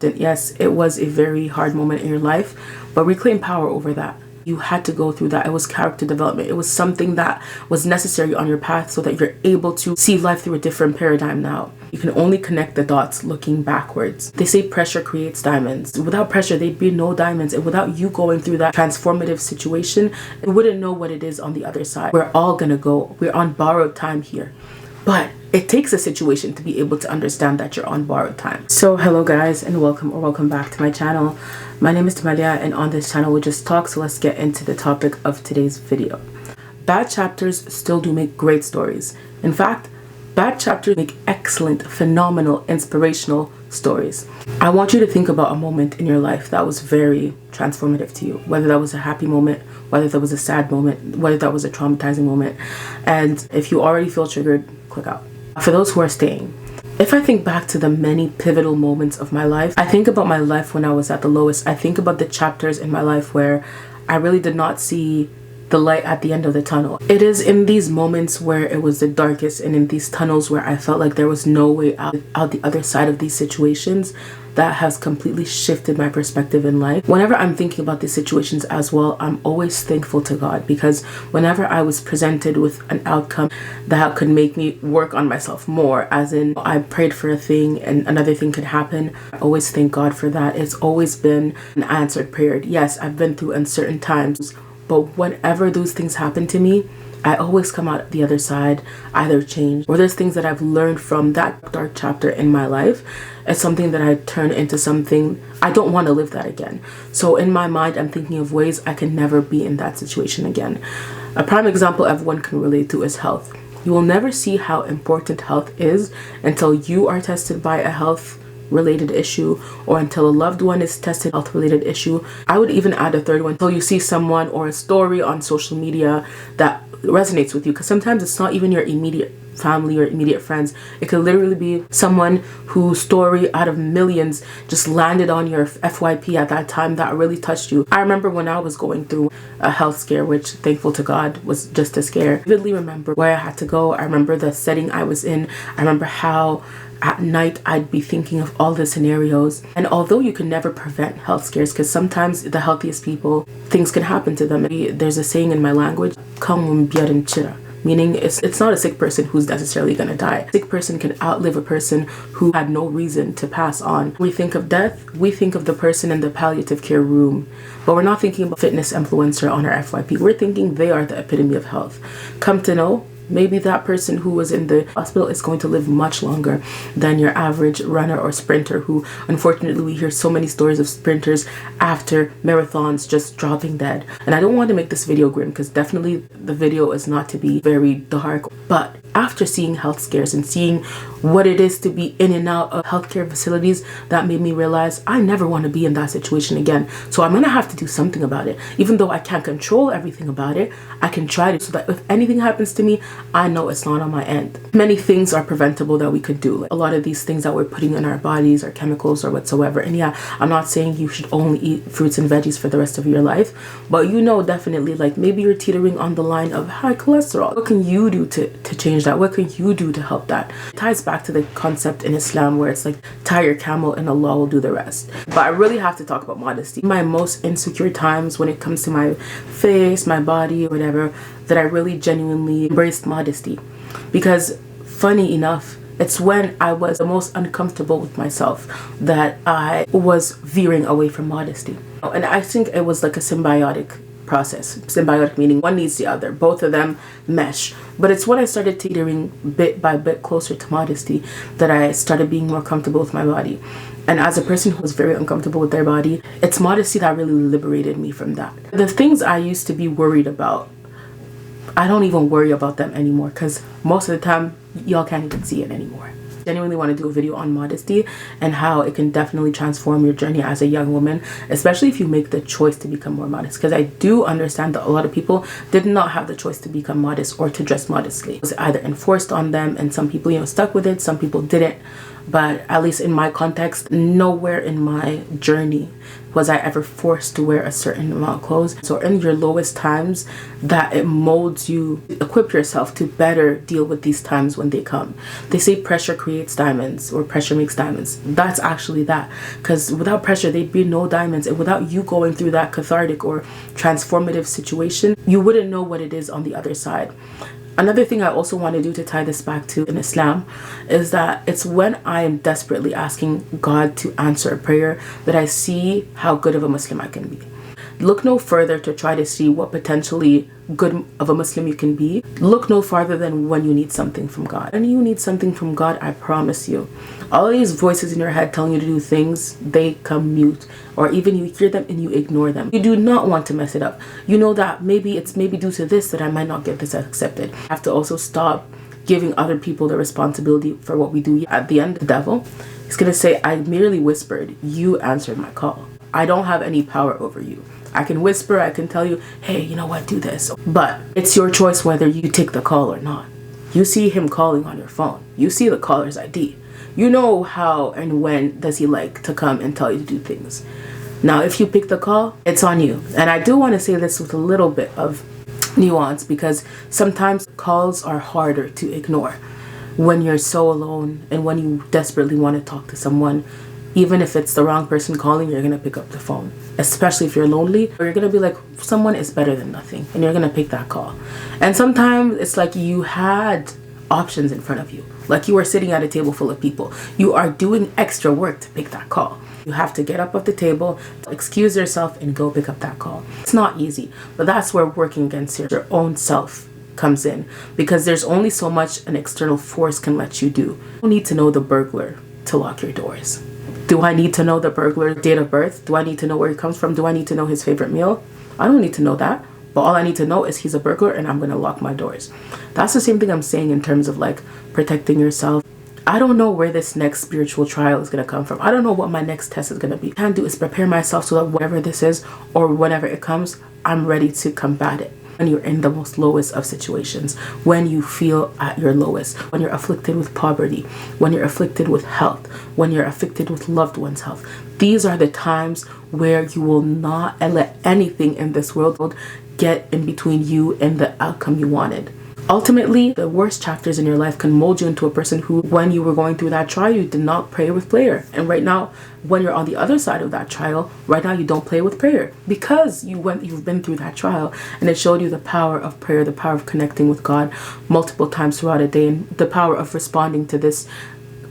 Yes, it was a very hard moment in your life, but reclaim power over that. You had to go through that. It was character development. It was something that was necessary on your path so that you're able to see life through a different paradigm now. You can only connect the dots looking backwards. They say pressure creates diamonds. Without pressure, there'd be no diamonds. And without you going through that transformative situation, you wouldn't know what it is on the other side. We're all gonna go. We're on borrowed time here. But it takes a situation to be able to understand that you're on borrowed time. So hello guys, and welcome back to my channel. My name is Tamalia, and on this channel we just talk, so let's get into the topic of today's video. Bad chapters still do make great stories. In fact, bad chapters make excellent, phenomenal, inspirational stories. I want you to think about a moment in your life that was very transformative to you, whether that was a happy moment, whether that was a sad moment, whether that was a traumatizing moment. And if you already feel triggered, click out. For those who are staying, if I think back to the many pivotal moments of my life, I think about my life when I was at the lowest. I think about the chapters in my life where I really did not see the light at the end of the tunnel. It is in these moments where it was the darkest, and in these tunnels where I felt like there was no way out the other side of these situations, that has completely shifted my perspective in life. Whenever I'm thinking about these situations as well, I'm always thankful to God, because whenever I was presented with an outcome that could make me work on myself more, as in I prayed for a thing and another thing could happen, I always thank God for that. It's always been an answered prayer. Yes, I've been through uncertain times, but whenever those things happen to me, I always come out the other side either changed, or there's things that I've learned from that dark chapter in my life. It's something that I turn into something I don't want to live that again. So in my mind, I'm thinking of ways I can never be in that situation again. A prime example everyone can relate to is health. You will never see how important health is until you are tested by a health related issue, or until a loved one is tested health related issue. I would even add a third one, until you see someone or a story on social media that resonates with you, because sometimes it's not even your immediate family or immediate friends. It could literally be someone whose story out of millions just landed on your FYP at that time that really touched you. I remember when I was going through a health scare, which thankful to God was just a scare. I vividly remember where I had to go. I remember the setting I was in. I remember how at night I'd be thinking of all the scenarios. And although you can never prevent health scares, because sometimes the healthiest people, things can happen to them. There's a saying in my language, meaning it's not a sick person who's necessarily gonna die. A sick person can outlive a person who had no reason to pass on. When we think of death, we think of the person in the palliative care room, but we're not thinking about fitness influencer on our FYP. We're thinking they are the epitome of health. Come to know, maybe that person who was in the hospital is going to live much longer than your average runner or sprinter, who unfortunately we hear so many stories of sprinters after marathons just dropping dead. And I don't want to make this video grim, because definitely the video is not to be very dark, but after seeing health scares and seeing what it is to be in and out of healthcare facilities, that made me realize I never want to be in that situation again. So I'm gonna have to do something about it. Even though I can't control everything about it, I can try to, so that if anything happens to me, I know it's not on my end. Many things are preventable that we could do. Like a lot of these things that we're putting in our bodies are chemicals or whatsoever. And yeah, I'm not saying you should only eat fruits and veggies for the rest of your life, but you know, definitely, like maybe you're teetering on the line of high cholesterol. What can you do to change that? What can you do to help that? It ties back to the concept in Islam where it's like, tie your camel and Allah will do the rest. But I really have to talk about modesty. My most insecure times when it comes to my face, my body, whatever, that I really genuinely embraced modesty. Because funny enough, it's when I was the most uncomfortable with myself that I was veering away from modesty. And I think it was like a symbiotic process. Symbiotic meaning one needs the other. Both of them mesh. But it's when I started teetering bit by bit closer to modesty that I started being more comfortable with my body. And as a person who was very uncomfortable with their body, it's modesty that really liberated me from that. The things I used to be worried about, I don't even worry about them anymore, because most of the time y'all can't even see it anymore. I genuinely want to do a video on modesty and how it can definitely transform your journey as a young woman, especially if you make the choice to become more modest. Because I do understand that a lot of people did not have the choice to become modest or to dress modestly. It was either enforced on them, and some people, stuck with it, some people didn't. But at least in my context, nowhere in my journey was I ever forced to wear a certain amount of clothes. So in your lowest times, that it molds you, equip yourself to better deal with these times when they come. They say pressure creates diamonds, or pressure makes diamonds. That's actually that. Because without pressure, there'd be no diamonds. And without you going through that cathartic or transformative situation, you wouldn't know what it is on the other side. Another thing I also want to do to tie this back to in Islam is that it's when I am desperately asking God to answer a prayer that I see how good of a Muslim I can be. Look no further to try to see what potentially good of a Muslim you can be. Look no farther than when you need something from God. When you need something from God, I promise you, all these voices in your head telling you to do things, they come mute. Or even you hear them and you ignore them. You do not want to mess it up. You know that maybe it's due to this that I might not get this accepted. I have to also stop giving other people the responsibility for what we do. At the end, the devil is going to say, I merely whispered, you answered my call. I don't have any power over you. I can whisper, I can tell you, hey, you know what, do this. But it's your choice whether you take the call or not. You see him calling on your phone. You see the caller's ID. You know how and when does he like to come and tell you to do things. Now, if you pick the call, it's on you. And I do want to say this with a little bit of nuance, because sometimes calls are harder to ignore when you're so alone and when you desperately want to talk to someone. Even if it's the wrong person calling, you're going to pick up the phone. Especially if you're lonely, or you're going to be like, someone is better than nothing. And you're going to pick that call. And sometimes it's like you had options in front of you. Like you are sitting at a table full of people. You are doing extra work to pick that call. You have to get up off the table, excuse yourself, and go pick up that call. It's not easy, but that's where working against your own self comes in. Because there's only so much an external force can let you do. You don't need to know the burglar to lock your doors. Do I need to know the burglar's date of birth? Do I need to know where he comes from? Do I need to know his favorite meal? I don't need to know that. But all I need to know is he's a burglar and I'm going to lock my doors. That's the same thing I'm saying in terms of like protecting yourself. I don't know where this next spiritual trial is going to come from. I don't know what my next test is going to be. What I can do is prepare myself so that whatever this is or whenever it comes, I'm ready to combat it. When you're in the most lowest of situations, when you feel at your lowest, when you're afflicted with poverty, when you're afflicted with health, when you're afflicted with loved ones' health, these are the times where you will not let anything in this world get in between you and the outcome you wanted. Ultimately, the worst chapters in your life can mold you into a person who, when you were going through that trial, you did not pray with prayer. And right now, when you're on the other side of that trial, right now you don't play with prayer because you've been through that trial, and it showed you the power of prayer, the power of connecting with God multiple times throughout a day, and the power of responding to this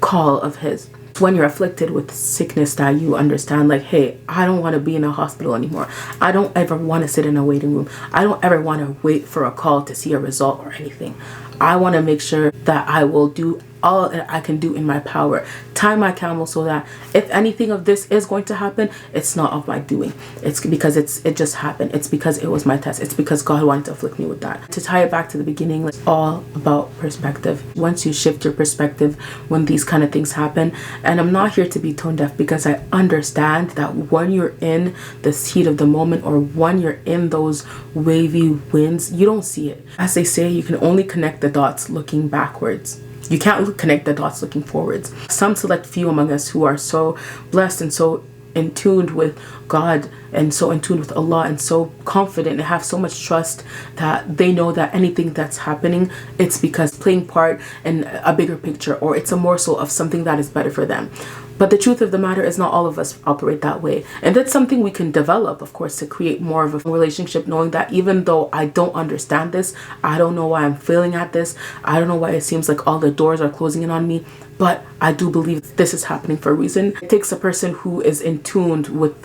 call of His. When you're afflicted with sickness that you understand, like, hey, I don't want to be in a hospital anymore. I don't ever want to sit in a waiting room. I don't ever want to wait for a call to see a result or anything. I want to make sure that I will do all that I can do in my power. Tie my camel so that if anything of this is going to happen, it's not of my doing. It's because it just happened. It's because it was my test. It's because God wanted to afflict me with that. To tie it back to the beginning, it's all about perspective. Once you shift your perspective when these kind of things happen, and I'm not here to be tone deaf because I understand that when you're in the heat of the moment or when you're in those wavy winds, you don't see it. As they say, you can only connect the dots looking backwards. You can't connect the dots looking forwards. Some select few among us who are so blessed and so in tune with God and so in tune with Allah and so confident and have so much trust that they know that anything that's happening, it's because playing part in a bigger picture, or it's a morsel of something that is better for them. But the truth of the matter is not all of us operate that way. And that's something we can develop, of course, to create more of a relationship, knowing that even though I don't understand this, I don't know why I'm failing at this, I don't know why it seems like all the doors are closing in on me, but I do believe this is happening for a reason. It takes a person who is in tune with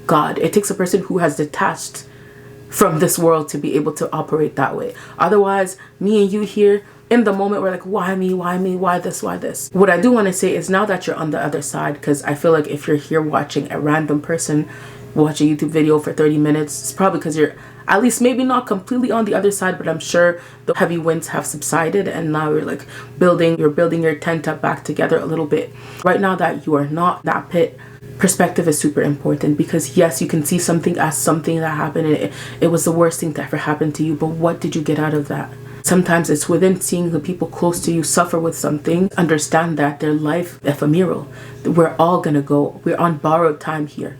God. It takes a person who has detached from this world to be able to operate that way. Otherwise, me and you here, in the moment, we're like, why me, why this. What I do want to say is, now that you're on the other side, because I feel like if you're here watching a random person watch a YouTube video for 30 minutes, it's probably because you're at least maybe not completely on the other side, but I'm sure the heavy winds have subsided and now you're like building your tent up back together a little bit. Right now that you are not that pit, perspective is super important, because yes, you can see something as something that happened and it was the worst thing to ever happen to you, but what did you get out of that? Sometimes it's within seeing the people close to you suffer with something. Understand that their life ephemeral. We're all gonna go. We're on borrowed time here.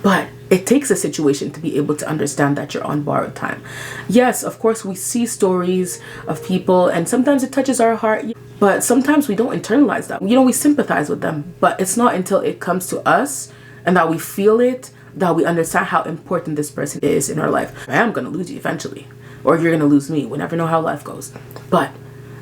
But it takes a situation to be able to understand that you're on borrowed time. Yes, of course, we see stories of people and sometimes it touches our heart, but sometimes we don't internalize that. We sympathize with them, but it's not until it comes to us and that we feel it that we understand how important this person is in our life. I am going to lose you eventually, or you're going to lose me. We never know how life goes. But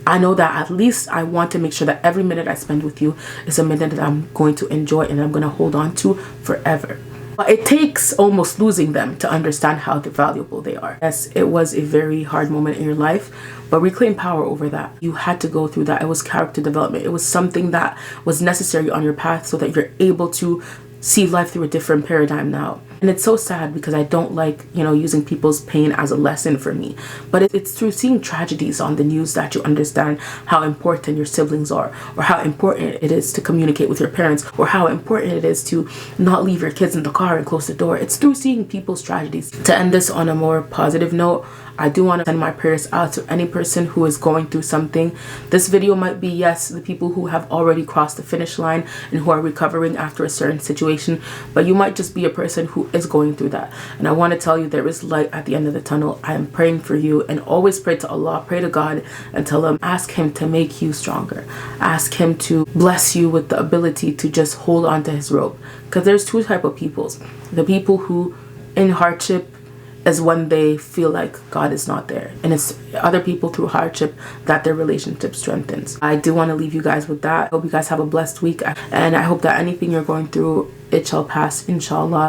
I know that at least I want to make sure that every minute I spend with you is a minute that I'm going to enjoy and I'm going to hold on to forever. But it takes almost losing them to understand how valuable they are. Yes, it was a very hard moment in your life, but reclaim power over that. You had to go through that. It was character development. It was something that was necessary on your path so that you're able to see life through a different paradigm now. And it's so sad because I don't like, using people's pain as a lesson for me. But it's through seeing tragedies on the news that you understand how important your siblings are, or how important it is to communicate with your parents, or how important it is to not leave your kids in the car and close the door. It's through seeing people's tragedies. To end this on a more positive note, I do want to send my prayers out to any person who is going through something. This video might be, yes, the people who have already crossed the finish line and who are recovering after a certain situation, but you might just be a person who is going through that. And I want to tell you there is light at the end of the tunnel. I am praying for you, and always pray to Allah, pray to God, and tell him, ask him to make you stronger. Ask him to bless you with the ability to just hold on to his rope. Because there's two types of peoples. The people who in hardship is when they feel like God is not there, and it's other people through hardship that their relationship strengthens. I do want to leave you guys with that. I hope you guys have a blessed week, and I hope that anything you're going through, it shall pass, inshallah.